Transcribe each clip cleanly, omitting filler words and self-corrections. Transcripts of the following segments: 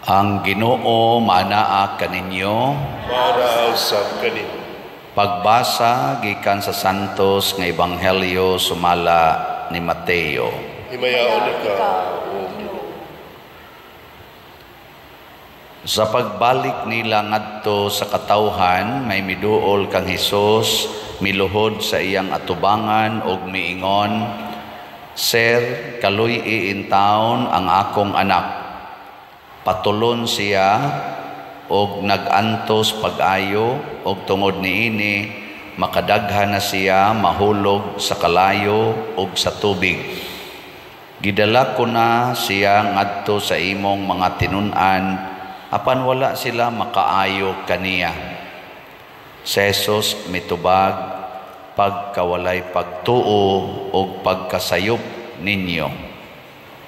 Ang Ginoo manaa kaninyo para usab kanimo. pagbasa gikan sa santos nga ebanghelyo sumala ni Mateo. Himayaon ka, O Ginoo. Sa pagbalik nila ngadto sa katawhan, may miduol kang Hesus miluhod sa iyang atubangan ug miingon, "Sir, kaluy-i in taon ang akong anak." Patulon siya og nagantos pag-ayo og tungod niini makadaghan na siya mahulog sa kalayo ug sa tubig. Gidala ko na siya ngadto sa imong mga tinun-an apan wala sila makaayo kaniya. Si Jesus mitubag, pagkawalay pagtuo og pagkasayop ninyo.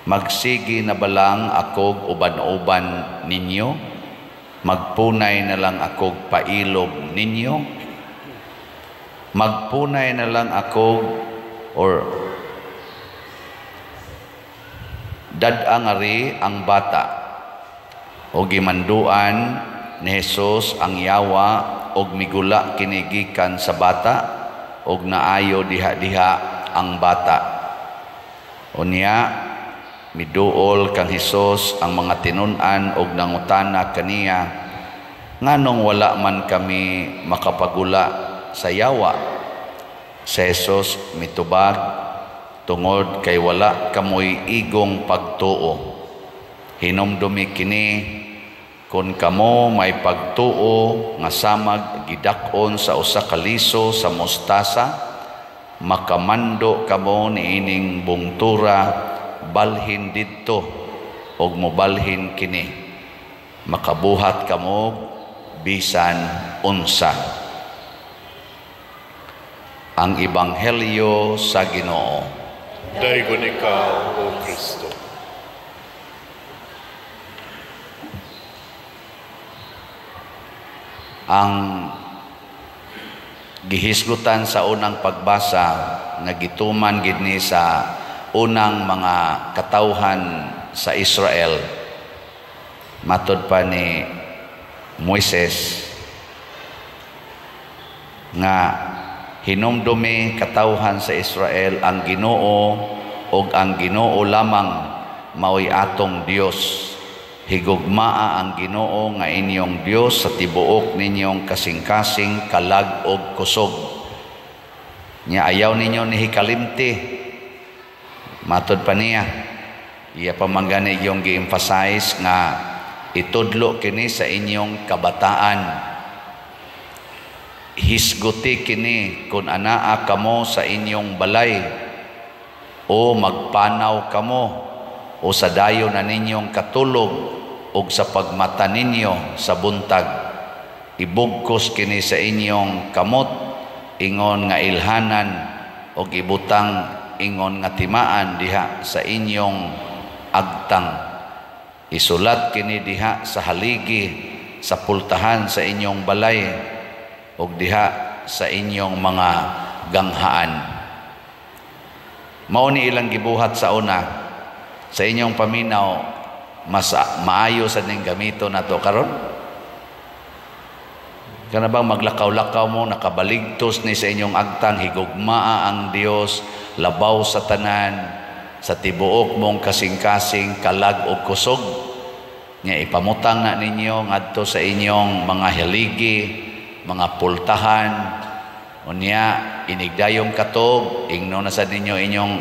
Magsigi na balang akog uban-uban ninyo? Magpunay na lang akog pailob ninyo? Magpunay na lang akog or dadangari ang bata. O gimanduan ni Jesus ang yawa og migula kinigikan sa bata og naayo diha-diha ang bata. Unya miduol kang Hesus ang mga tinun-an og nangutana kaniya, nganong wala man kami makapagula sa yawa? Si Jesus mitubag, tungod kay wala kamoy igong pagtuo. Hinumdumi kini, kun kamo may pagtuo nga samag gidak-on sa usa ka liso sa mostasa, makamando kamo niining bungtura, balhin didto og mobalhin kini, makabuhat kamo bisan unsa. Ang ebanghelyo sa Ginoo. Daygon ikaw, O Kristo. Ang gihisgutan sa unang pagbasa nga gituman gid ni sa unang mga katawhan sa Israel, matod pa ni Moises nga hinumdumi katawhan sa Israel ang Ginoo ug ang Ginoo lamang mao'y atong Dios. Higugmaa ang Ginoo nga inyong Dios sa tibuok ninyong kasing-kasing, kalag ug kusog. Nya ayaw ninyo ni hikalimti. Matod pa niya, iya pamanggani yung gi-emphasize nga itudlo kini sa inyong kabataan. Hisguti kini kung anaa kamo sa inyong balay, o magpanaw kamo, o sa dayo na ninyong katulog, o sa pagmata ninyo sa buntag. Ibugkos kini sa inyong kamot, ingon nga ilhanan, o ibutang ingon nga timaan diha sa inyong agtang. Isulat kini diha sa haligi, sa pultahan sa inyong balay, ug diha sa inyong mga ganghaan. Mao ni ilang gibuhat sa una sa inyong paminaw, mas maayo sa ning gamito nato karon. Kana bang maglakaw-lakaw mo, nakabaligtos ni sa inyong agtang, higugmaa ang Dios, labaw sa tanan, sa tibuok mong kasing-kasing, kalag o kusog. Nga ipamutang na ninyo ngadto sa inyong mga haligi, mga pultahan, unya inigdayong katog, ingno na sa ninyo inyong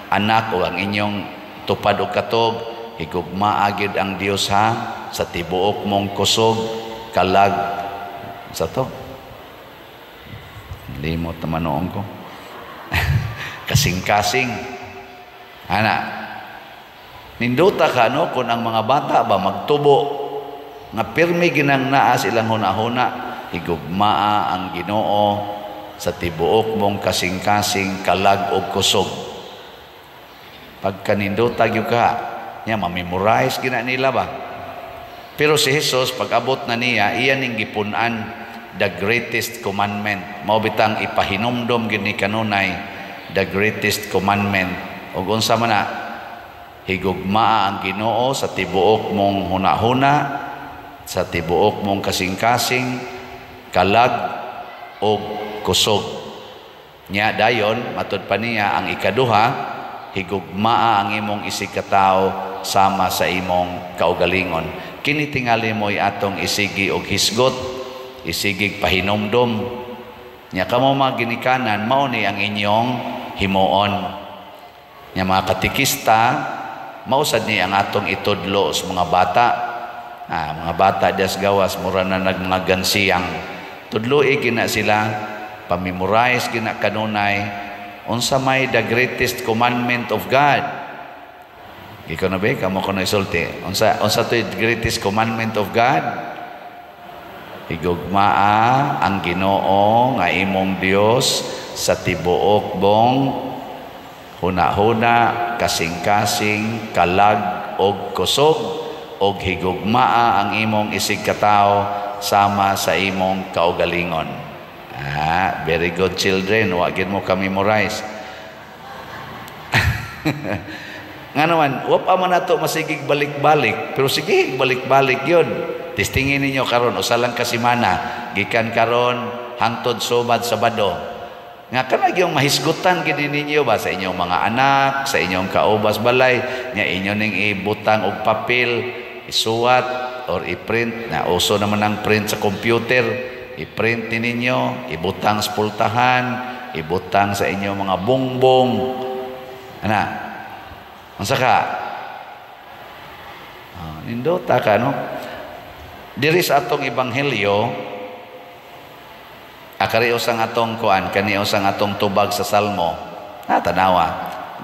anak o ang inyong tupad o katog, higugmaa gid ang Dios ha, sa tibuok mong kusog, kalag, sa to limot na manoong ko kasing-kasing ana ninduta ka no kung ang mga bata ba magtubo nga pirmi ginang naa silang hunahuna, higugmaa ang Ginoo sa tibuok mong kasing-kasing, kalag o kusog. Pagka ninduta gyud ka nya mamemorize gina nila ba. Pero si Jesus pag abot na niya, iyan ning gipun-an the greatest commandment. Mao bitang ipahinumdom gid ni kanunay the greatest commandment. Ug unsa man na Higugmaa ang Ginoo sa tibuok mong hunahuna, sa tibuok mong kasing-kasing, kalag o kusog. Nya dayon matud pa niya ang ikaduha, higugmaa ang imong isikataw sama sa imong kaugalingon. Kini tingali mo'y atong isigi og hisgot, isigig pahinomdom. Nya kamo mga ginikanan, mao ni ang inyong himuon. Nya mga katikista, mausad ni ang atong itudlo sa mga bata. Mga bata dias gawas mura na mga gansiyang. Tudloi gina sila, pamemorize gina kanunay unsa may the greatest commandment of God. Ikaw na ba? Kamo ko na isulti. Unsa to the greatest commandment of God? Higugmaa ang Ginoo nga imong Dios sa tibuok mong huna-huna, kasing-kasing, kalag og kusog, og higugmaa ang imong isigkataw sama sa imong kaugalingon. Very good children. Wagin mo ka memorize. Nga naman, wapa man nato masigig balik-balik, pero sige, balik-balik yun. Testingin ninyo karon, usalang kasimana, gikan karon, hangtod sumad Sabado. Nga kanag yung mahisgutan gini ninyo ba sa inyong mga anak, sa inyong kaubas balay, nga inyo ning ibutang og papel, isuwat, or i-print, na uso naman ang print sa computer, i-print ninyo, ibutang sa pultahan, ibutang sa inyong mga bongbong. Unsa ka? Nindota ka, no? Diri sa atong ebanghelyo, akarios ang atong kuan, kanios ang atong tubag sa Salmo. Tanawa,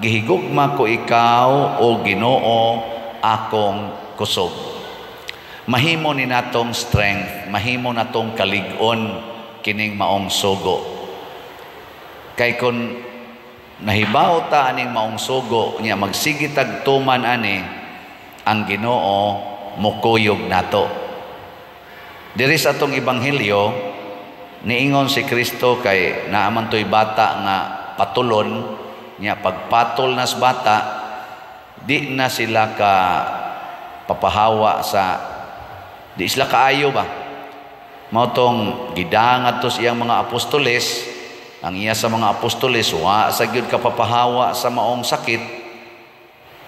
gihigugma ko ikaw o Ginoo akong kusog. Mahimo ni natong strength, mahimo natong kalig-on kining maong sugo. Kay kun nahibaw ta aning maong sugo niya magsigitag tuman ani ang Ginoo mukuyog nato. Diri sa atong ebanghelyo niingon si Kristo kay naaman toy bata nga patulon niya, pagpatol nas bata di na sila ka papahawa sa di sila kaayo ba mao tong gidangat to siyang mga apostoles. Ang iya sa mga apostoles, wa sa gyud kapapahawa sa maong sakit,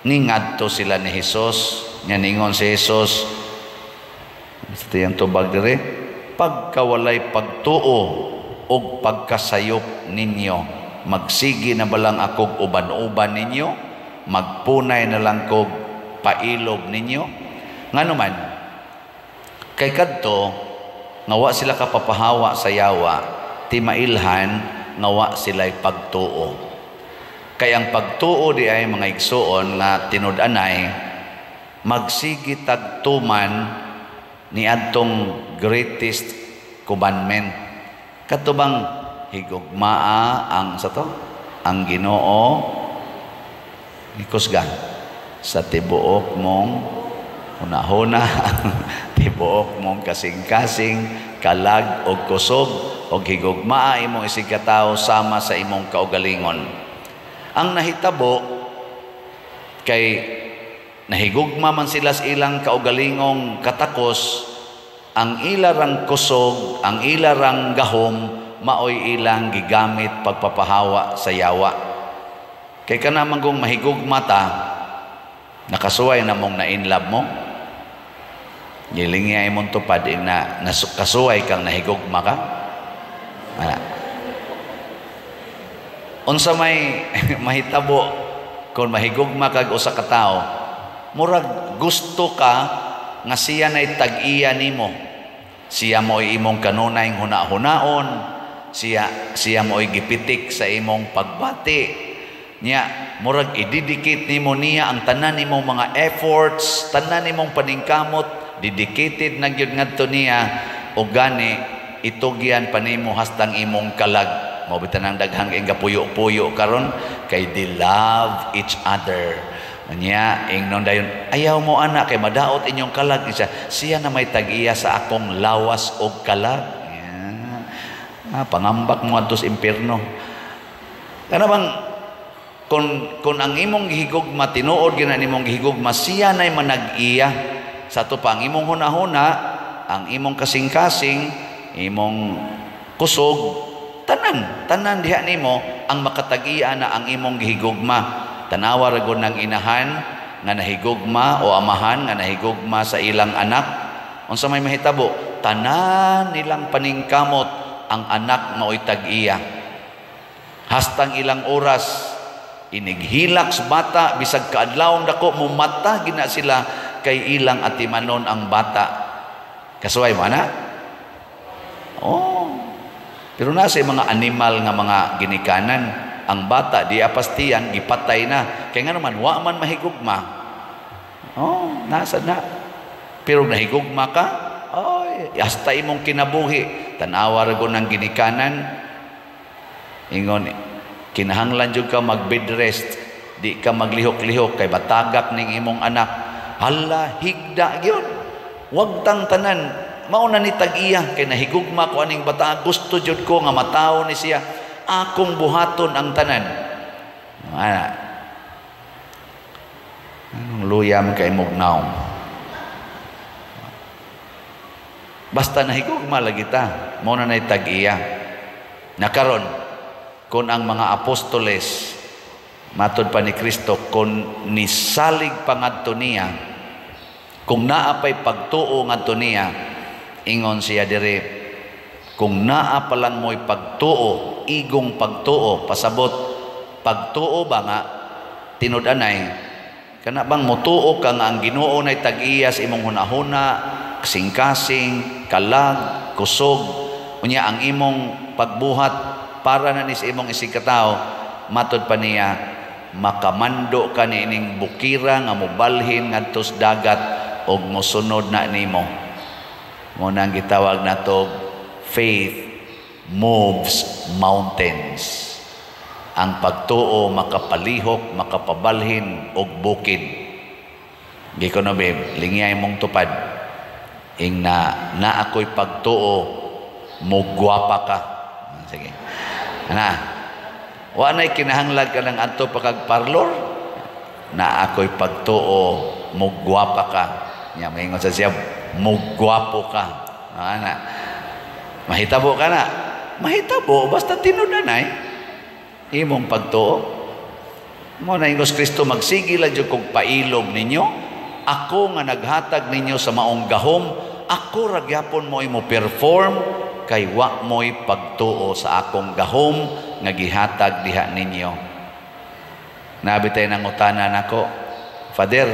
ningadto sila ni Hesus. Nya ningon si Hesus, ito yung tubag dire, pagkawalay pagtuo o pagkasayop ninyo, magsigi na balang akog uban-uban ninyo, magpunay na lang kog pailob ninyo. Nganuman, kay kadto, ngawa sila kapapahawa sa yawa, timailhan, ngawa sila'y pagtuo. Kaya ang pagtuo di ay mga igsuon nga tinud-anay magsigi tagtuman ni adtong greatest commandment. Katubang higugmaa ang ang Ginoo ikusgan sa tibuok mong hunahuna, tibuok mong kasing-kasing, kalag o kusog, og higugmaa imong isigkataw sama sa imong kaugalingon. Ang nahitabo kay nahigugma man sila sa ilang kaugalingong katakos, ang ilarang kusog, ang ilarang gahom maoy ilang gigamit pagpapahawa sa yawa. Kay kanamang kung mahigugma ta, nakasuway na mong na-inlove mo, nilingya imong tupad na kasuway kang nahigugma ka. Unsa may mahitabo kung mahigugma kag usa ka tawo, murag gusto ka nga siya nay tag-iya nimo, siya mo'y imong kanunayng huna-hunaon, siya mo'y gipitik sa imong pagbati niya, murag ididikit nimo niya ang tanan nimong mga efforts, tanan nimong paningkamot, dedicated na gyud ngadto niya, o gani itugyan panimo hastang imong kalag. Mo bitan ang daghang ing gapuyo-puyo karon kay they love each other. Anya ingnon dayon, ayaw mo anak kay madaot inyong kalag siya na may tag-iya sa akong lawas og kalag. Pangambak mo adto sa impierno. Kana bang kung ang imong gihigugma tinuod gina nimong gihigugma siya nay manag-iya sa to pang imong hunahuna ang imong kasing-kasing imong kusog tanan diha nimo ang makatag-iya na ang imong gihigugma. Tanawa ra gud ng inahan nga nahigugma o amahan nga nahigugma sa ilang anak, unsa may mahitabo tanan nilang paningkamot ang anak mao'y tag-iya hastang ilang oras inighilak sa bata bisag kaadlawon dako mumata gina sila kay ilang atimanon ang bata. Kasuway mo ana? Pero nasa mga animal nga mga ginikanan ang bata di apastiyan gipatay na kay nga naman wa man mahigugma. Nasa na. Pero nahigugma ka, hasta imong kinabuhi tanawa ra gud ng ginikanan ingon kinahanglan jud ka mag bed rest, di ka maglihok-lihok kay batagak ning imong anak. Hala higda gyud, wag tang tanan mao na ni tag-iya kay nahigugma ko aning bata, gusto jud ko nga mataw ni siya, akong buhaton ang tanan. Anong luyam kay mugnaw. Basta nahigugma lagi ta, mao na nay tag-iya. Nakaron kung ang mga apostoles matod pa ni Kristo kung nisalig pangadto niya, kung naapay pagtuo ngadto niya, ingon siya dire kung naa pa lang mo'y pagtuo, igong pagtuo, pasabot pagtuo ba nga tinud-anay kana bang motuo ka nga ang Ginoo nay tag-iya sa imong hunahuna, kasing-kasing, kalag, kusog, unya ang imong pagbuhat para na ni sa imong isigkatao, matod pa niya makamando ka ni ining bukira nga mobalhin ngadto sa dagat og mosunod na nimo. Mo nang gitawag nato faith moves mountains. Ang pagtuo makapalihok, makapabalhin og bukid. Gikono babe, lingyay mong tupad. Ing na ako'y pagtuo, mugwapa ka. Sige. Wa na'y kinahanglag ka ng anto pakagparlor, na ako'y pagtuo, mugwapa ka. Nya maingon sa siya, mugwapo ka. Mahitabo ka na. Mahitabo, basta tinudanay. Imong pagtuo. Mo na ingos Kristo, magsigilan dyan kong pailog ninyo. Ako nga naghatag ninyo sa maong gahom, ako ragyapon mo imo perform, kay wa mo'y pagtuo sa akong gahom nga gihatag diha ninyo. Nabitay nang utanan ako, Father,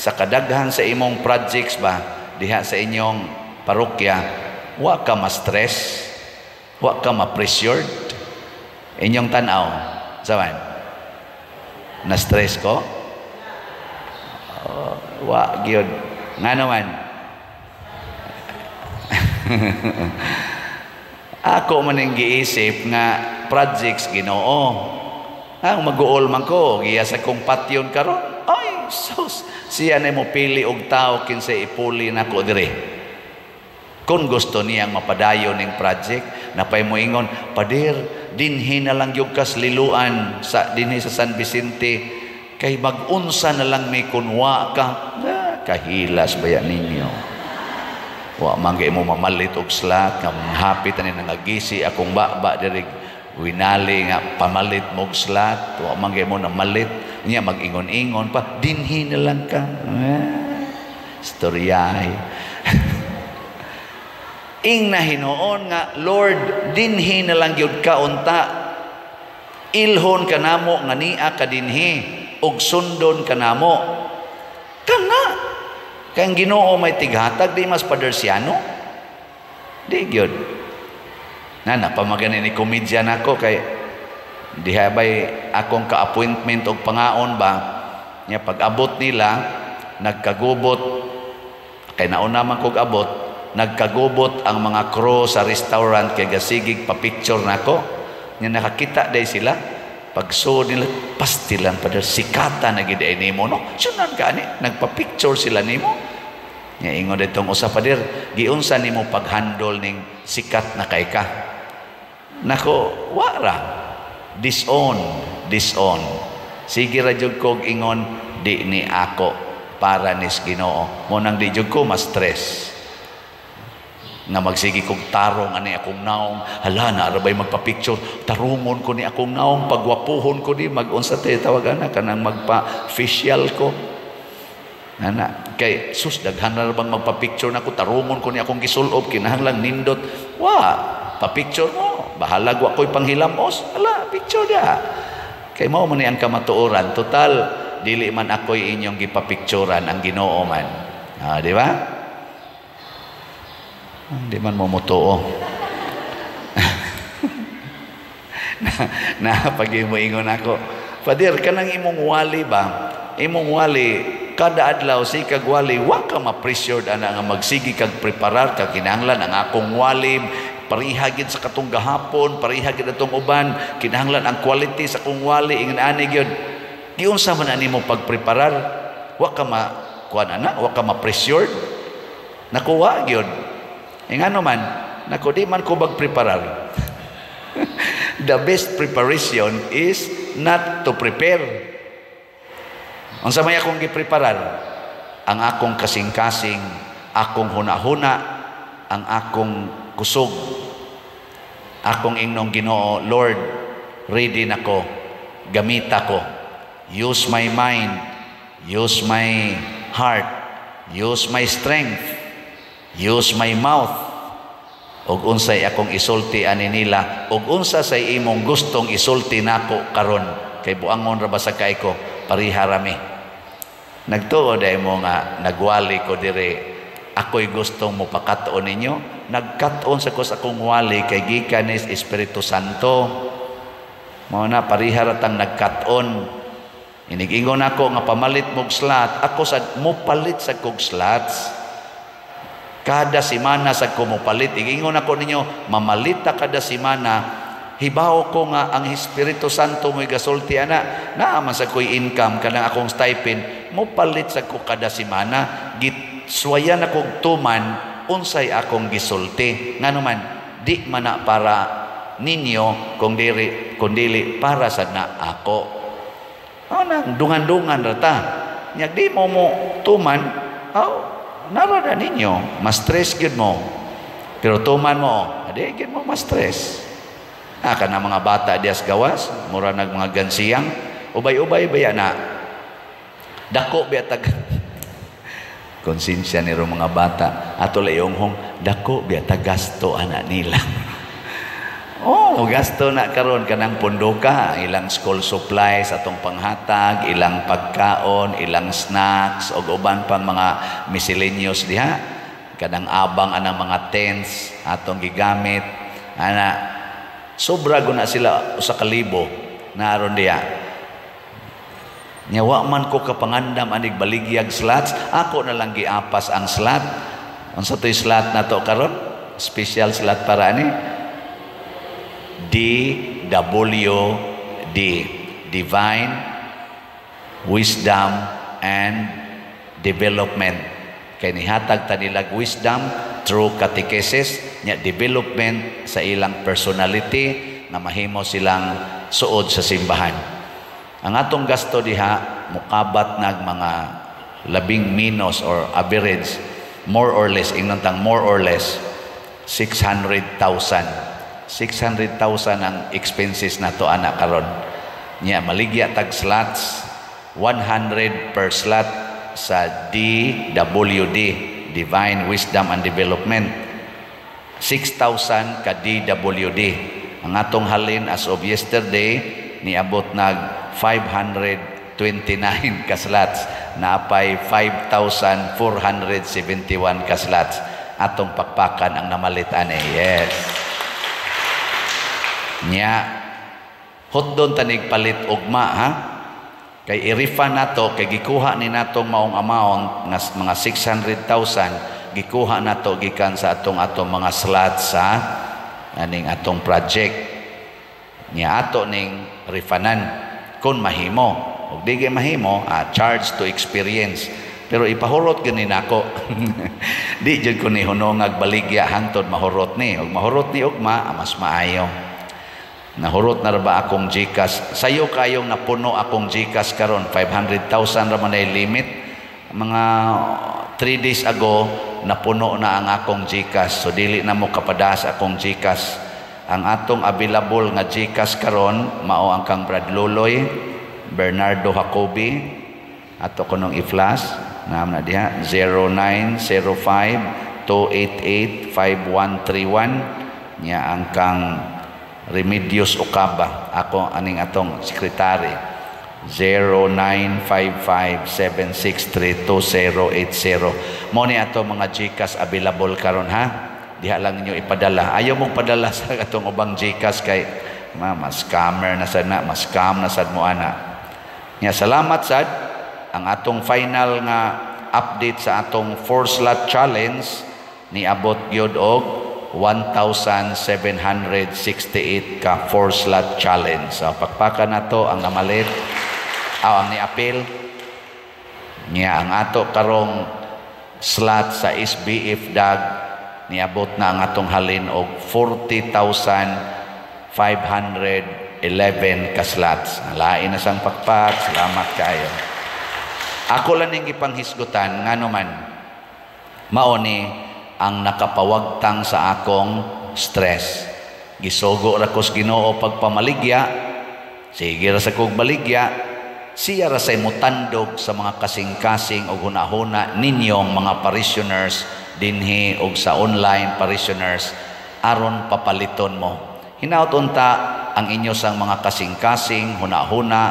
sa kadaghan sa imong projects ba diha sa inyong parokya, wa ka ma-stress, wa ka ma-pressured. Inyong tanaw, saman, na-stress ko? Wa gyud. Nga naman. Ako man ang giisip nga projects Ginoo. Ang mag-uol man ko, giya sa kong patyon karon. Ay, sus, siya na mo pili og tao kinsay ipuli nako dire. Kung gusto niyang mapadayon ning project, napay mo ingon, Pader, dinhi na lang yung kasliluan sa dinhi sa San Vicente, kay mag-unsa na lang may kunwa ka. Kahilas ba yan ninyo? Wa manggay mo mamalit og slat nga hapit ani nangagisi akong baba diri winali nga pamalit mo og slat, wa manggay mo na malit niya mag-ingon-ingon pa dinhi na lang ka. Storyay. Ing na hinuon nga Lord dinhi na lang gyud ka unta, ilhon kanamo nga niya ka dinhi og sundon kanamo kana. Kaya ang Ginoo may tighatag, di mas padersiano. Di yun. Napamaganin ni komedyan ako, kay diha ba'y akong ka-appointment o pangaon ba, niya pag-abot nila, nagkagubot, kay nauna man kong abot, nagkagubot ang mga crew sa restaurant, kay gasigig pa-picture na ko, niya nakakita day sila, pag-show nila, pastilan pa der, sikata na giday nimo, no? Sunan ka ni, nagpa-picture sila nimo. Nga ingon ditong usa pa der, giunsa nimo pag-handle ning sikat na kay ka. Nako, wara. Disown. Sige ra jud ko ingon di ni ako para nis Ginoo. Mo nang di jud ko mas stress. Na magsigi kong tarong ani akong naong, hala na arabay magpa-picture, tarungon ko ni akong naong, pagwapuhon ko ni mag-unsa tayo tawagan na kanang magpa-facial ko. Ana, kay sus daghan na bang magpa-picture na ko, tarungon ko ni akong gisulob, kinahanglan nindot. Pa-picture mo, bahalag wa ko'y panghilamos, hala, picture da. Kay mao man ni ang kamatuoran, total, dili man ako'y inyong gipapicturean ang Ginoo man. Di ba? Hindi man mo mutuo. na pag mo ingon ako, Padir, kanang imong wali ba? Imong wali, kada adlaw si kag wali, wa ka ma-pressured ana nga magsigi kag preparar kag kinahanglan ang akong wali, parihagid sa katong gahapon, parihagid atong uban, kinahanglan ang quality sa akong wali, ingon ani gyud. Giunsa man ani mo pagpreparar? Wa ka kuan ana, wa ka ma-pressured. Nakuha gyud. Ingano man, nako di man ko magpreparar. The best preparation is not to prepare. Unsa may akong gipreparar? Ang akong kasing-kasing, akong hunahuna, ang akong kusog. Akong ingnong Ginoo, Lord, ready nako, gamita ko. Use my mind, use my heart, use my strength, use my mouth. Og unsay akong isulti ani nila, og unsa say imong gustong isulti nako karon, kay buangon ra ba sa kay ko, pariha rami. Nagtuo day mo nga nagwali ko dire, ako'y gustong mo pakatuon ninyo. Nagkatuon sa ko sa akong wali kay gikan is Espiritu Santo. Mao na pariha ra tang nagkatuon. Inig-ingon ako nga pamalit mog slot, ako sa mopalit sa kog slots. Kada semana sa kumupalit, igingon ako ninyo, mamalita kada semana, hibaw ko nga ang Espiritu Santo mo'y gasulti ana, naaman sa ko'y income, kanang akong stipend, mupalit sa ko kada semana, gitswayan akong tuman, unsay akong gisulti. Nga naman, di man na para ninyo, kung dili para sa na ako. Nang dungan-dungan rata. Nyag di mo tuman, narada ninyo, mas stress gid mo. Pero tuman mo, adi gid mo mas stress. Kana mga bata dias gawas, mura nag mga gansiyang, ubay-ubay baya na. Dako biya tag konsensya ni mga bata. Ato layong hong dako biya tag gasto ana nila. Gasto na karon kanang pondoka, ilang school supplies atong panghatag, ilang pagkaon, ilang snacks og uban pang mga miscellaneous diha. Kanang abang anang mga tents atong gigamit. Ana sobra guna sila usa ka libo naron diha. Nya wa man ko kapangandam anig baligyag slots, ako na lang giapas ang slot. Unsa toy slot nato karon? Special slot para ani DWD, Divine Wisdom and Development. Kay nihatag ta nilag wisdom through catechesis, nya development sa ilang personality na mahimo silang suod sa simbahan. Ang atong gasto diha mukabat nag mga 10 minos or average, more or less, ingnontang more or less 600,000 ang expenses na to anak karon. Nya maligya tag slots, 100 per slot sa DWD, Divine Wisdom and Development. 6,000 ka DWD. Ang atong halin as of yesterday niabot nag 529 ka slots, naapay 5,471 ka slots. Atong pakpakan ang namalit ani. Yes. Nya hotdon tanig palit ugma ha, kay i-refund nato, kay gikuha ni natong maong amount nga mga 600,000 gikuha nato gikan sa atong mga slots sa aning atong project. Nya ato ning refundan kung mahimo, ug di mahimo charge to experience. Pero ipahurot ganin ako. Di jud ko ni hunong agbaligya hangtod mahurot ni, ug mahurot ni ugma mas maayo. Nahurot na ra ba akong GCash? Sayo kayong napuno akong GCash karon 500,000 ra man ay limit. Mga 3 days ago napuno na ang akong GCash. So dili na mo kapadas akong GCash. Ang atong available nga GCash karon mao ang kang Brad Luloy, Bernardo Jacobi, ato kunong i-flash na diha 0905-288-5131 niya ang kang Remedios Ocaba, ako aning atong sekretary 0955-763-2080. Mo ni ato mga GCash available karon ha. Diha lang ninyo ipadala. Ayaw mong padala sa atong ubang GCash kay mas scammer na sad na, mas scam na sad mo ana. Nya salamat sad ang atong final nga update sa atong 4-slot challenge ni abot gyud og 1,768 ka 4-slot challenge. So pakpakan na to ang namalit ang ni-appeal niya ang ato karong slot sa SBF DAG niabot na ang atong halin og 40,511 ka slots. Lain na sang pakpak. Salamat kayo. Ako lang ning ipanghisgutan ngano man mao ni ang nakapawagtang sa akong stress. Gisugo ra ko sa Ginoo pagpamaligya, sige ra sa kog baligya, siya ra say mutandog sa mga kasing-kasing o hunahuna ninyong mga parishioners dinhi og sa online parishioners aron papaliton mo. Hinaut unta ang inyo sang mga kasing-kasing hunahuna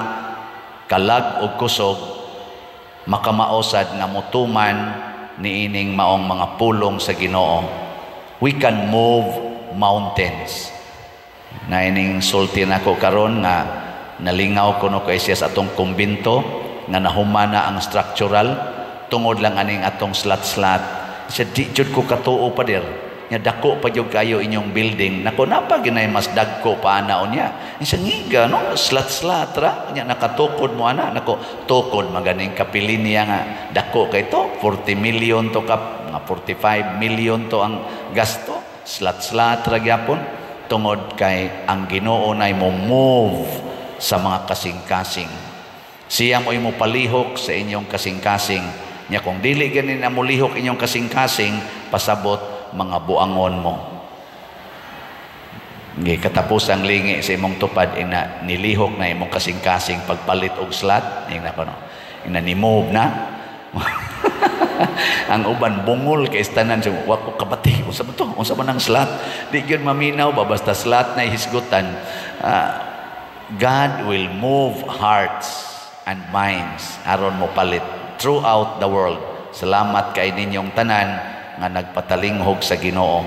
kalag og kusog makamaosad nga mutuman niining maong mga pulong sa Ginoo. We can move mountains. Na ining sulti nako karon nga nalingaw ko no kay siya sa atong kumbinto nga nahumana ang structural tungod lang aning atong slat-slat. Siya di jud ko katuo pa dir. Nya dako pa jud kayo inyong building. Nako napa ginay mas dagko pa anaon niya. Siya ngiga no slat-slat ra nya nakatukod mo ana nako tukod maganing kapili niya nga dako kay to 40 million to ka nga 45 million to ang gasto. Slat-slat ra gyapon tungod kay ang Ginoo nay mo move sa mga kasing-kasing. Siya mo imo palihok sa inyong kasing-kasing. Nya kung dili ganin na mulihok inyong kasing-kasing pasabot mga buangon mo. Ngi katapos ang lingi sa imong tupad ina nilihok na imong kasing-kasing pagpalit og slot ning na no. Ina ni move na. Ang uban bungol kay istanan sa wa ko kabati unsa ba to? Unsa man ang slot? Di gyud maminaw ba basta slot na hisgutan. God will move hearts and minds aron mo palit throughout the world. Salamat kay ninyong tanan nga nagpatalinghog sa Ginoo.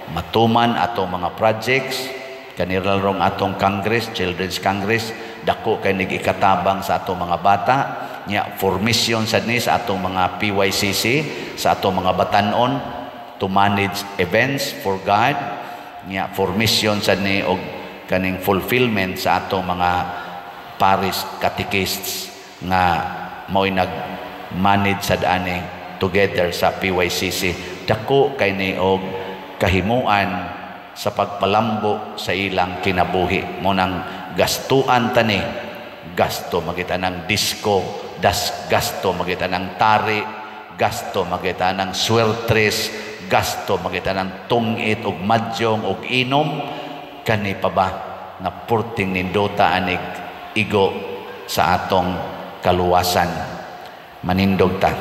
Matuman atong mga projects kaniralrong atong Congress, Children's Congress, dako kay nagikatabang sa atong mga bata, nya formation sad ni sa atong mga PYCC, sa atong mga batanon to manage events for God, nya formation sad ni og kaning fulfillment sa atong mga parish catechists nga mo'y nag-manage sad ani together sa PYCC. Dako kay ni og kahimuan sa pagpalambo sa ilang kinabuhi. Mo nang gastuan tani, gasto magita ng disco, gasto magita ng tari, gasto magita ng swertres, gasto magita ng tungit og madyong og inom, kani pa ba na purting nindota anig igo sa atong kaluwasan. Manindog ta.